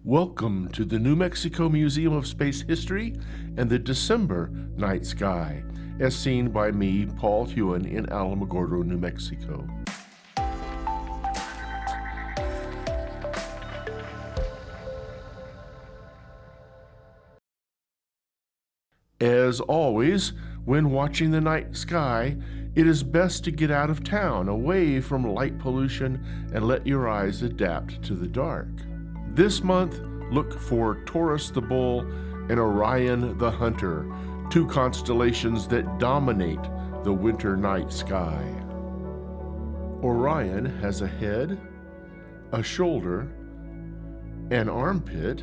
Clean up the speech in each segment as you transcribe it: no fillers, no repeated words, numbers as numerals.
Welcome to the New Mexico Museum of Space History and the December night sky, as seen by me, Paul Hughen, in Alamogordo, New Mexico. As always, when watching the night sky, it is best to get out of town, away from light pollution, and let your eyes adapt to the dark. This month, look for Taurus the Bull and Orion the Hunter, two constellations that dominate the winter night sky. Orion has a head, a shoulder, an armpit,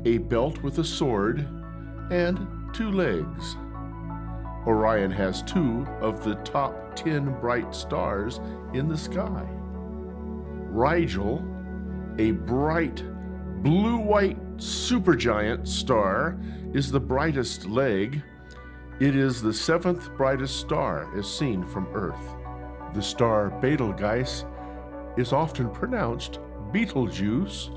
a belt with a sword, and 2 legs. Orion has 2 of the top 10 bright stars in the sky. Rigel, a bright blue-white supergiant star, is the brightest leg. It is the 7th brightest star as seen from Earth. The star Betelgeuse is often pronounced Betelgeuse.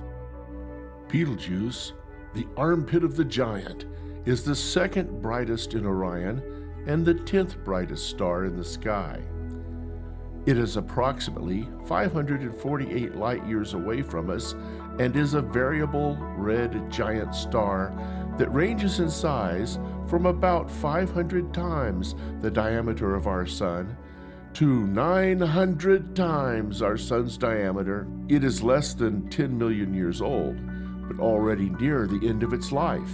Betelgeuse, the armpit of the giant, is the 2nd brightest in Orion and the 10th brightest star in the sky. It is approximately 548 light years away from us and is a variable red giant star that ranges in size from about 500 times the diameter of our Sun to 900 times our Sun's diameter. It is less than 10 million years old, but already near the end of its life.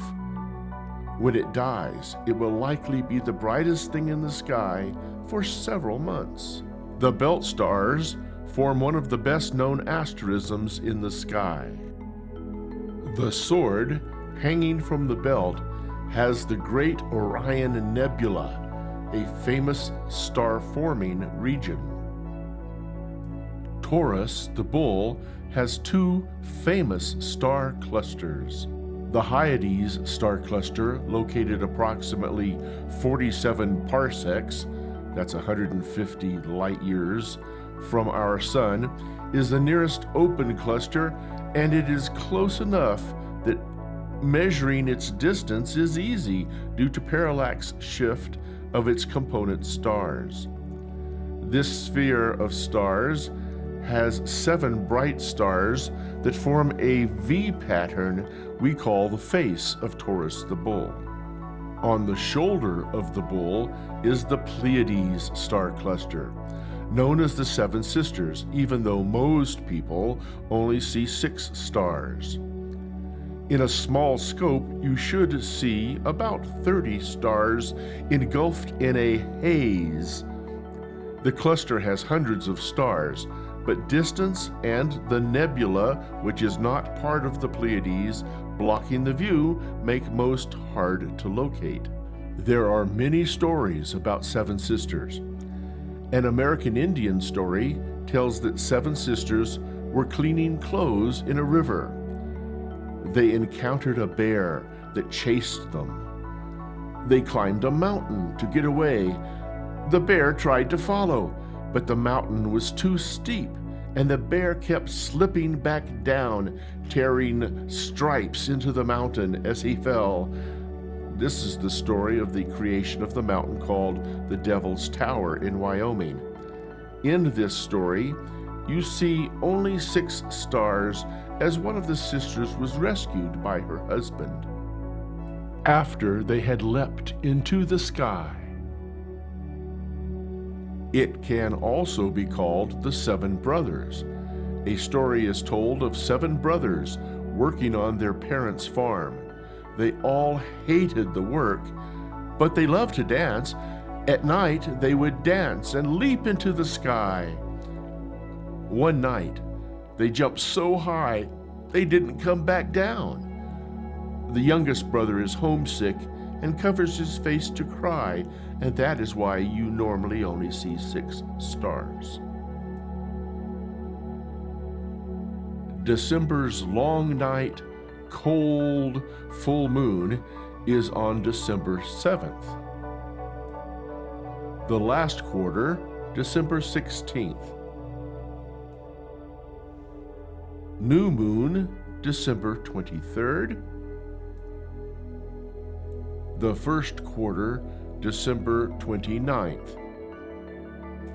When it dies, it will likely be the brightest thing in the sky for several months. The belt stars form one of the best-known asterisms in the sky. The sword, hanging from the belt, has the Great Orion Nebula, a famous star-forming region. Taurus, the bull, has 2 famous star clusters. The Hyades star cluster, located approximately 47 parsecs, that's 150 light years, from our Sun, is the nearest open cluster, and it is close enough that measuring its distance is easy due to parallax shift of its component stars. This sphere of stars has 7 bright stars that form a V pattern we call the face of Taurus the Bull. On the shoulder of the bull is the Pleiades star cluster, known as the 7 Sisters, even though most people only see 6 stars. In a small scope, you should see about 30 stars engulfed in a haze. The cluster has hundreds of stars, but distance and the nebula, which is not part of the Pleiades, blocking the view, make most hard to locate. There are many stories about 7 sisters. An American Indian story tells that 7 sisters were cleaning clothes in a river. They encountered a bear that chased them. They climbed a mountain to get away. The bear tried to follow, but the mountain was too steep, and the bear kept slipping back down, tearing stripes into the mountain as he fell. This is the story of the creation of the mountain called the Devil's Tower in Wyoming. In this story, you see only 6 stars as one of the sisters was rescued by her husband after they had leapt into the sky. It can also be called the 7 Brothers. A story is told of 7 brothers working on their parents' farm. They all hated the work, but they loved to dance. At night, they would dance and leap into the sky. One night, they jumped so high, they didn't come back down. The youngest brother is homesick and covers his face to cry, and that is why you normally only see 6 stars. December's long night, cold full moon is on December 7th. The last quarter, December 16th. New moon, December 23rd. The first quarter, December 29th.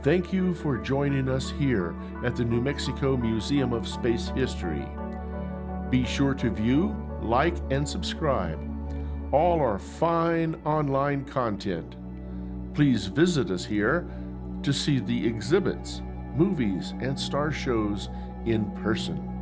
Thank you for joining us here at the New Mexico Museum of Space History. Be sure to view, like, and subscribe all our fine online content. Please visit us here to see the exhibits, movies, and star shows in person.